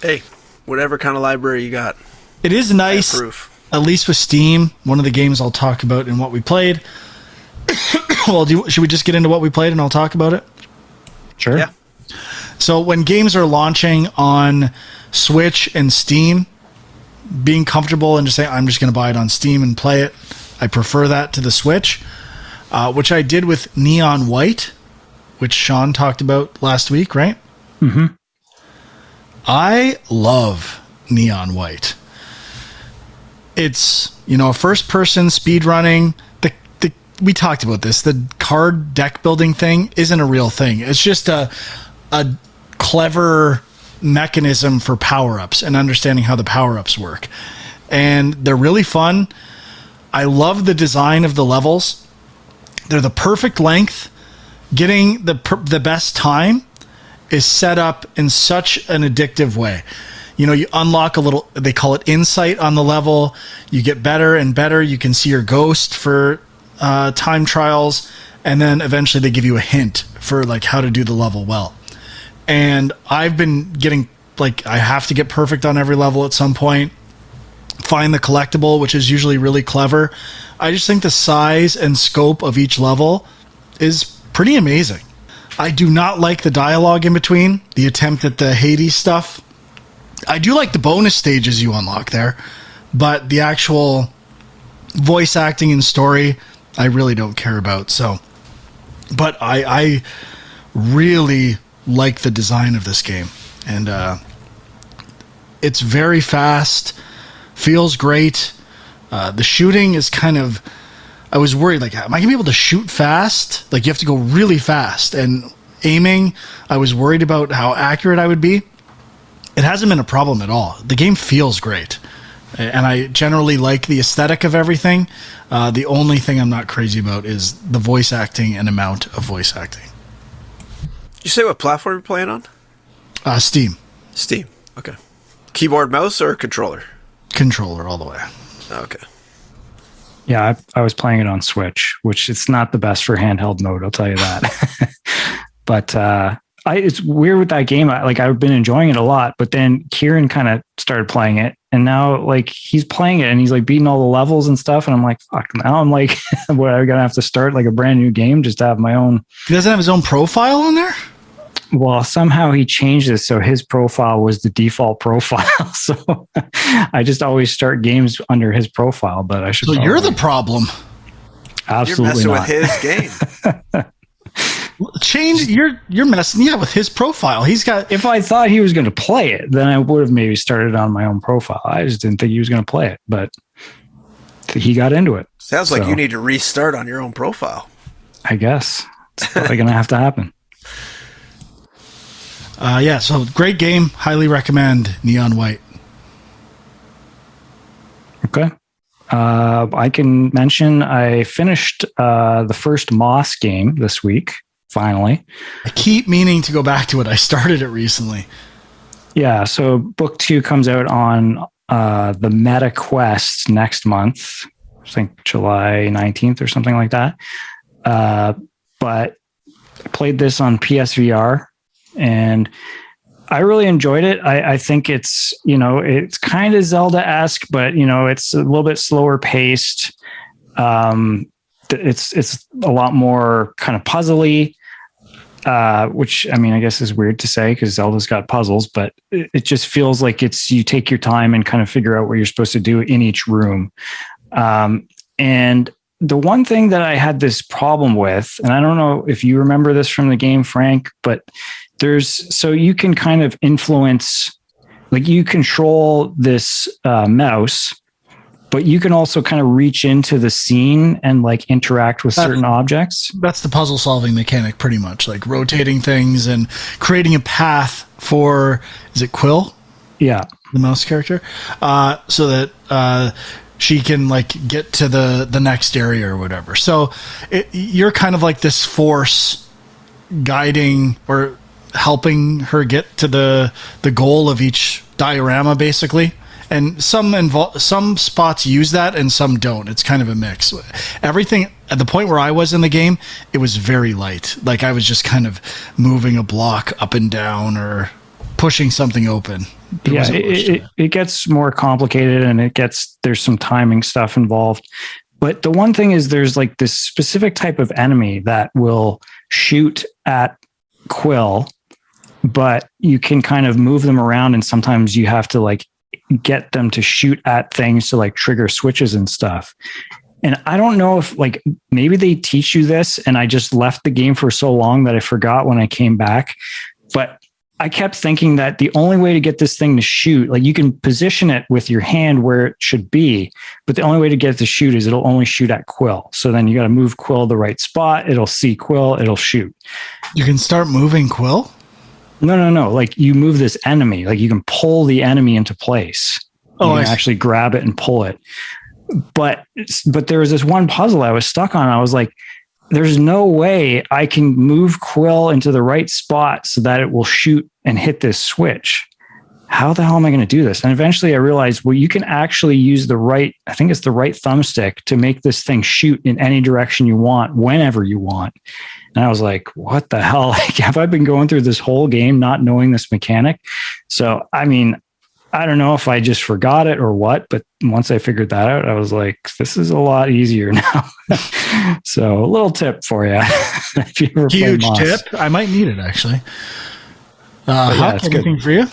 Hey, whatever kind of library you got. It is nice, at least with Steam. One of the games I'll talk about in what we played. Well, should we just get into what we played and I'll talk about it? Sure. Yeah. So when games are launching on Switch and Steam, being comfortable and just saying, I'm just going to buy it on Steam and play it, I prefer that to the Switch. Which I did with Neon White, which Sean talked about last week, right? Mm-hmm. I love Neon White. It's, a first-person speedrunning. We talked about this. The card deck building thing isn't a real thing. It's just a clever mechanism for power-ups and understanding how the power-ups work. And they're really fun. I love the design of the levels. They're the perfect length. Getting the best time is set up in such an addictive way. You unlock a little, they call it insight on the level. You get better and better. You can see your ghost for time trials. And then eventually they give you a hint for like how to do the level well. And I've been getting, I have to get perfect on every level at some point. Find the collectible, which is usually really clever. I just think the size and scope of each level is pretty amazing. I do not like the dialogue in between, the attempt at the Hades stuff. I do like the bonus stages you unlock there, but the actual voice acting and story, I really don't care about. So, but I really like the design of this game, and it's very fast, feels great. The shooting is kind of, I was worried, like, am I gonna be able to shoot fast? Like, you have to go really fast, and aiming, I was worried about how accurate I would be. It hasn't been a problem at all. The game feels great, and I generally like the aesthetic of everything. The only thing I'm not crazy about is the voice acting and amount of voice acting. You say what platform you're playing on? Steam. Steam. Okay. Keyboard, mouse, or controller? Controller all the way. Okay. Yeah, I was playing it on Switch, which it's not the best for handheld mode, I'll tell you that. But it's weird with that game. I've been enjoying it a lot, but then Kieran kind of started playing it, and now like he's playing it and he's like beating all the levels and stuff, and I'm like, fuck. Now I'm like, what, I'm gonna have to start like a brand new game just to have my own. He doesn't have his own profile on there? Well, somehow he changed it so his profile was the default profile. So I just always start games under his profile, but I should. So you're the problem. Absolutely You're not. messing with his game. Change. You're messing. Yeah, with his profile. He's got. If I thought he was going to play it, then I would have maybe started on my own profile. I just didn't think he was going to play it, but he got into it. Sounds like you need to restart on your own profile. I guess it's probably going to have to happen. Yeah, so great game. Highly recommend Neon White. Okay. I can mention I finished the first Moss game this week, finally. I keep meaning to go back to it. I started it recently. Yeah, so book 2 comes out on the Meta Quest next month. I think July 19th or something like that. But I played this on PSVR. And I really enjoyed it. I think it's, it's kind of Zelda-esque, but, it's a little bit slower paced. It's a lot more kind of puzzly, which, I mean, I guess is weird to say because Zelda's got puzzles, but it just feels like you take your time and kind of figure out what you're supposed to do in each room. And the one thing that I had this problem with, and I don't know if you remember this from the game, Frank, but so you can kind of influence, like you control this mouse, but you can also kind of reach into the scene and like interact with certain objects. That's the puzzle solving mechanic, pretty much, like rotating things and creating a path for, is it Quill? Yeah. The mouse character. So that she can like get to the next area or whatever. So you're kind of like this force guiding or helping her get to the goal of each diorama, basically. And some spots use that and some don't. It's kind of a mix. Everything at the point where I was in the game, it was very light. Like I was just kind of moving a block up and down or pushing something open. It gets more complicated and there's some timing stuff involved. But the one thing is there's like this specific type of enemy that will shoot at Quill, but you can kind of move them around, and sometimes you have to like get them to shoot at things to like trigger switches and stuff. And I don't know if like maybe they teach you this and I just left the game for so long that I forgot when I came back. But I kept thinking that the only way to get this thing to shoot, like you can position it with your hand where it should be, but the only way to get it to shoot is it'll only shoot at Quill. So then you got to move Quill the right spot. It'll see Quill. It'll shoot. You can start moving Quill? No. Like you move this enemy, like you can pull the enemy into place. You can actually grab it and pull it. But there was this one puzzle I was stuck on. I was like, there's no way I can move Quill into the right spot so that it will shoot and hit this switch. How the hell am I going to do this? And eventually I realized, well, you can actually use I think it's the right thumbstick to make this thing shoot in any direction you want, whenever you want. And I was like, what the hell? Like, have I been going through this whole game not knowing this mechanic? So, I mean, I don't know if I just forgot it or what, but once I figured that out, I was like, this is a lot easier now. So a little tip for you. If you ever play Huge Moss. tip. I might need it actually. yeah, Huck, it's anything good. for you?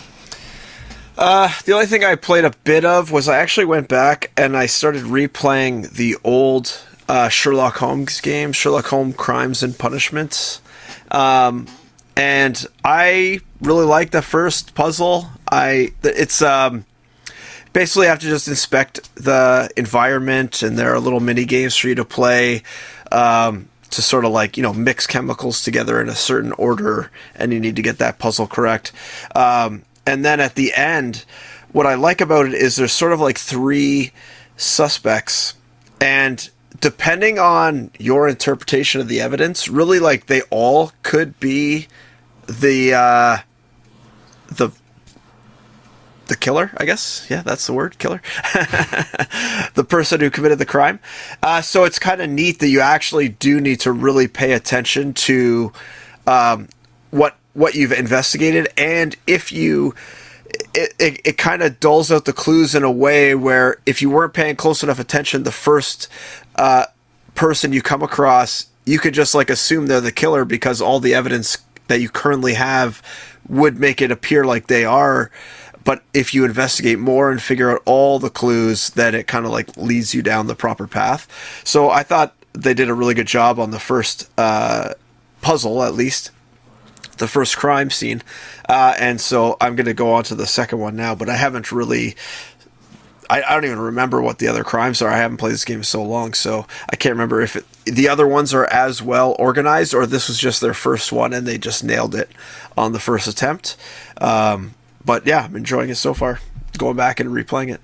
The only thing I played a bit of was I actually went back and I started replaying the old Sherlock Holmes games, Sherlock Holmes Crimes and Punishments. And I really like the first puzzle. It's basically you have to just inspect the environment, and there are little mini games for you to play to sort of like, mix chemicals together in a certain order, and you need to get that puzzle correct. And then at the end, what I like about it is there's sort of like 3 suspects, and depending on your interpretation of the evidence, really, like, they all could be the killer, I guess. Yeah, that's the word, killer. The person who committed the crime. So it's kind of neat that you actually do need to really pay attention to what you've investigated, and if you it kind of dulls out the clues in a way where if you weren't paying close enough attention, the first person you come across, you could just like assume they're the killer because all the evidence that you currently have would make it appear like they are. But if you investigate more and figure out all the clues, then it kind of like leads you down the proper path. So I thought they did a really good job on the first puzzle, at least the first crime scene. And so I'm going to go on to the second one now, but I haven't really... I don't even remember what the other crimes are. I haven't played this game so long, so I can't remember if the other ones are as well organized or this was just their first one and they just nailed it on the first attempt. But yeah, I'm enjoying it so far. Going back and replaying it.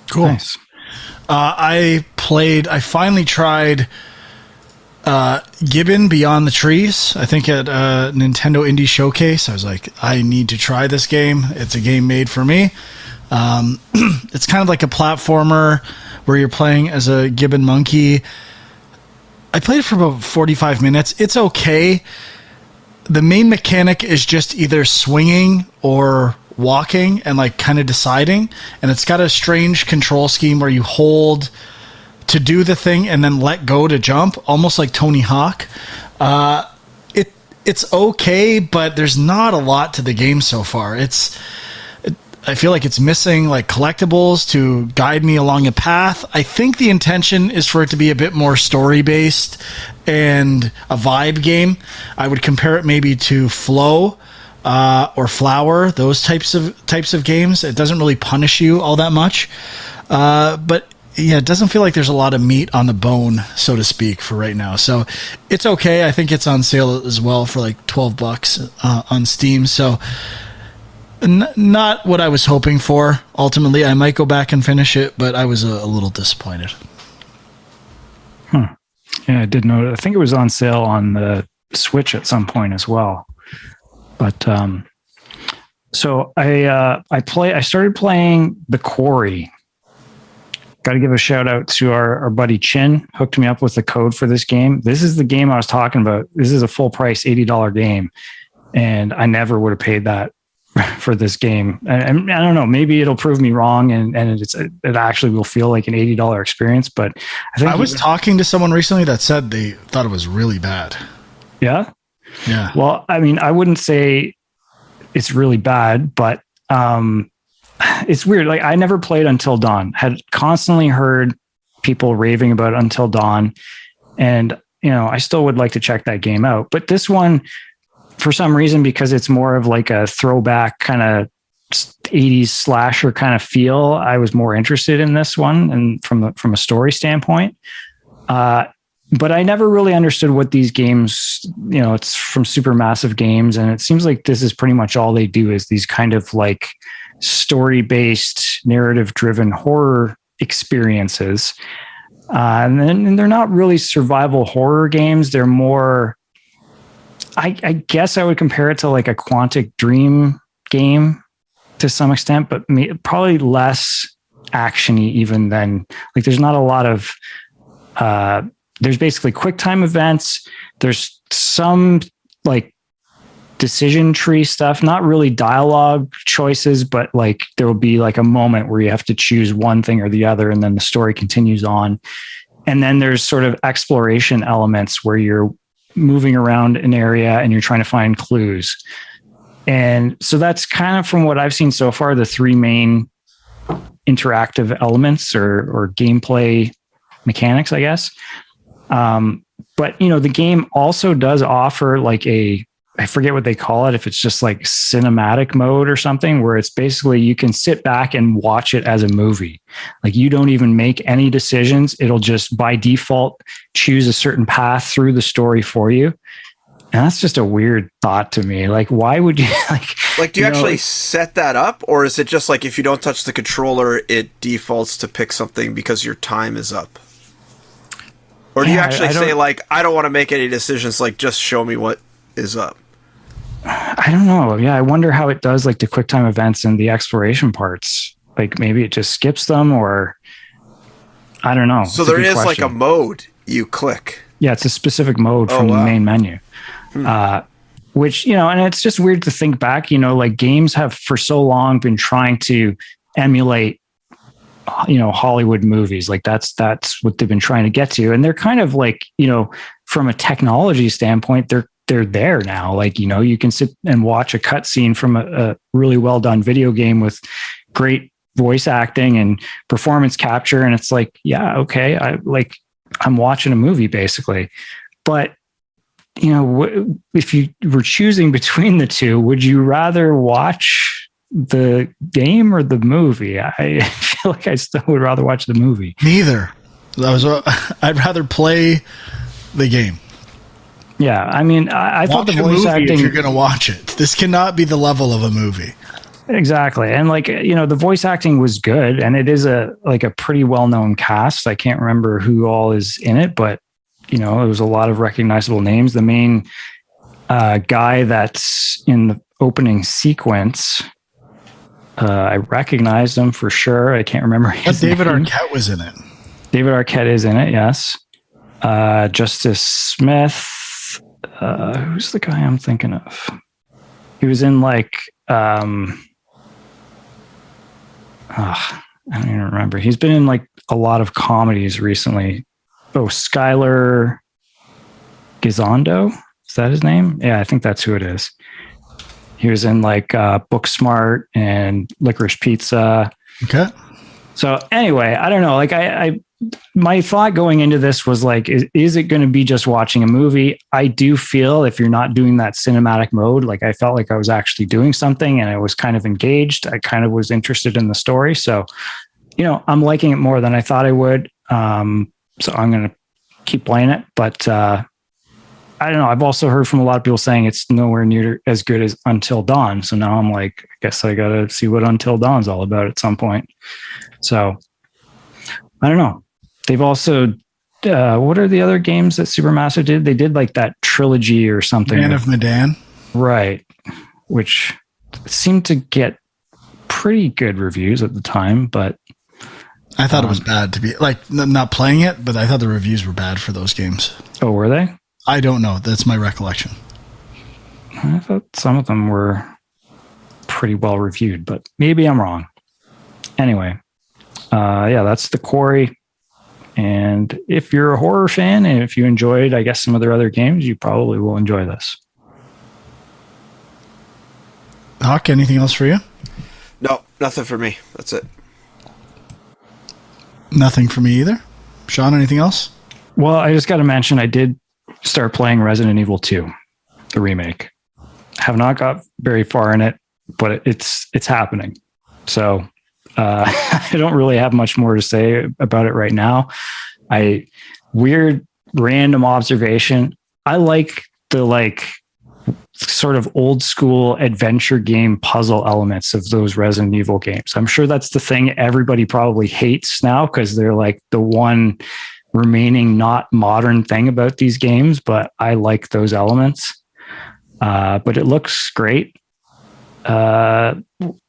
Cool. Nice. I finally tried Gibbon Beyond the Trees, I think at Nintendo Indie Showcase. I was like, I need to try this game. It's a game made for me. It's kind of like a platformer where you're playing as a gibbon monkey. I played it for about 45 minutes. It's okay. The main mechanic is just either swinging or walking and like kind of deciding. And it's got a strange control scheme where you hold to do the thing and then let go to jump, almost like Tony Hawk. It's okay, but there's not a lot to the game so far. I feel like it's missing like collectibles to guide me along a path. I think the intention is for it to be a bit more story based and a vibe game. I would compare it maybe to Flow or Flower, those types of games. It doesn't really punish you all that much, but yeah, it doesn't feel like there's a lot of meat on the bone, so to speak, for right now. So it's okay. I think it's on sale as well for like $12 on Steam. So not what I was hoping for. Ultimately, I might go back and finish it, but I was a little disappointed. Yeah, I did know. I think it was on sale on the Switch at some point as well. But so I started playing the Quarry. Got to give a shout out to our buddy Chin, hooked me up with the code for this game. This is the game I was talking about. This is a full price $80 game, and I never would have paid that for this game. I don't know. Maybe it'll prove me wrong, and it actually will feel like an $80 experience. But I think I was talking to someone recently that said they thought it was really bad. Yeah. Yeah. Well, I mean, I wouldn't say it's really bad, but it's weird. Like, I never played Until Dawn. Had constantly heard people raving about Until Dawn, and I still would like to check that game out. But this one, for some reason, because it's more of like a throwback kind of 80s slasher kind of feel, I was more interested in this one, and from a story standpoint. But I never really understood what these games, it's from Supermassive Games, and it seems like this is pretty much all they do is these kind of like story-based, narrative-driven horror experiences. And they're not really survival horror games. They're more, I guess I would compare it to like a Quantic Dream game to some extent, but probably less action-y even than, like, there's not a lot of, there's basically quick time events. There's some like decision tree stuff, not really dialogue choices, but like there will be like a moment where you have to choose one thing or the other, and then the story continues on. And then there's sort of exploration elements where you're moving around an area and you're trying to find clues. And so that's kind of, from what I've seen so far, the three main interactive elements or gameplay mechanics, I guess. But the game also does offer like I forget what they call it, if it's just like cinematic mode or something, where it's basically you can sit back and watch it as a movie. Like you don't even make any decisions. It'll just by default choose a certain path through the story for you. And that's just a weird thought to me. Like, why would you do you actually set that up, or is it just like if you don't touch the controller, it defaults to pick something because your time is up? Or do you actually say like, I don't want to make any decisions, like just show me what is up? I don't know. Yeah, I wonder how it does like the QuickTime events and the exploration parts. Like maybe it just skips them, or I don't know. So there is question. Like a mode you click. Yeah, it's a specific mode from the main menu. Which, and it's just weird to think back, like games have for so long been trying to emulate, Hollywood movies. Like that's what they've been trying to get to. And they're kind of like, from a technology standpoint, they're there now. Like, you can sit and watch a cutscene from a really well done video game with great voice acting and performance capture. And it's like, yeah, okay. I'm watching a movie basically. But, if you were choosing between the two, would you rather watch the game or the movie? I feel like I still would rather watch the movie. Neither. I'd rather play the game. Yeah, I mean, I thought the voice acting. If you're going to watch it, this cannot be the level of a movie. Exactly, and the voice acting was good, and it is a pretty well known cast. I can't remember who all is in it, but it was a lot of recognizable names. The main guy that's in the opening sequence, I recognized him for sure. I can't remember his name. David name. Arquette was in it. David Arquette is in it, yes. Justice Smith. Who's the guy I'm thinking of? He was in I don't even remember. He's been in a lot of comedies recently. Oh, Skylar Gizondo. Is that his name? Yeah, I think that's who it is. He was in Booksmart and Licorice Pizza. Okay. So anyway, I don't know. I my thought going into this was is it going to be just watching a movie? I do feel if you're not doing that cinematic mode, I felt like I was actually doing something and I was kind of engaged. I kind of was interested in the story. So, I'm liking it more than I thought I would. So I'm going to keep playing it, but I don't know. I've also heard from a lot of people saying it's nowhere near as good as Until Dawn. So now I'm I guess I got to see what Until Dawn's all about at some point. So I don't know. They've also, what are the other games that Supermassive did? They did that trilogy or something. Man of Medan. Right. Which seemed to get pretty good reviews at the time, but I thought it was bad to be not playing it, but I thought the reviews were bad for those games. Oh, were they? I don't know. That's my recollection. I thought some of them were pretty well reviewed, but maybe I'm wrong. Anyway, that's the Quarry. And if you're a horror fan and if you enjoyed, I guess, some of their other games, you probably will enjoy this. Hawk, anything else for you? No, nothing for me. That's it. Nothing for me either. Sean, anything else? Well, I just got to mention I did start playing Resident Evil 2, the remake. Have not got very far in it, but it's happening. So I don't really have much more to say about it right now. Weird random observation. I like the sort of old school adventure game puzzle elements of those Resident Evil games. I'm sure that's the thing everybody probably hates now because they're the one remaining not modern thing about these games, but I like those elements. But it looks great.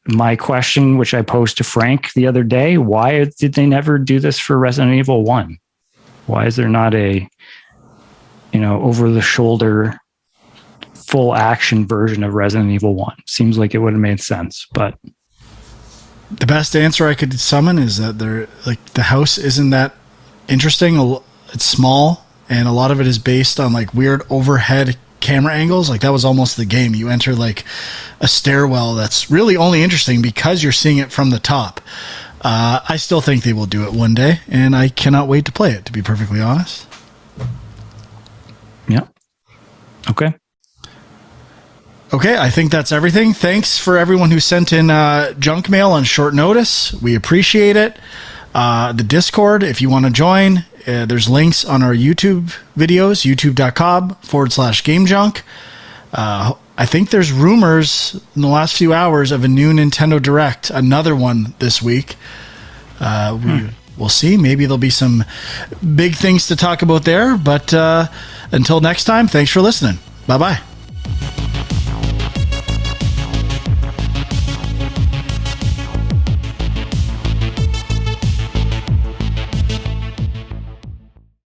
My question, which I posed to Frank the other day, why did they never do this for Resident Evil 1? Why is there not a, over the shoulder full action version of Resident Evil 1. Seems like it would have made sense, but the best answer I could summon is that the house isn't that interesting. It's small, and a lot of it is based on like weird overhead camera angles. Like that was almost the game. You enter like a stairwell that's really only interesting because you're seeing it from the top. I still think they will do it one day, and I cannot wait to play it, to be perfectly honest. Yeah. Okay. Okay, I think that's everything. Thanks for everyone who sent in junk mail on short notice. We appreciate it. The Discord, if you want to join, there's links on our YouTube videos, youtube.com/GameJunk. I think there's rumors in the last few hours of a new Nintendo Direct, another one this week. We'll see. Maybe there'll be some big things to talk about there. But until next time, thanks for listening. Bye-bye.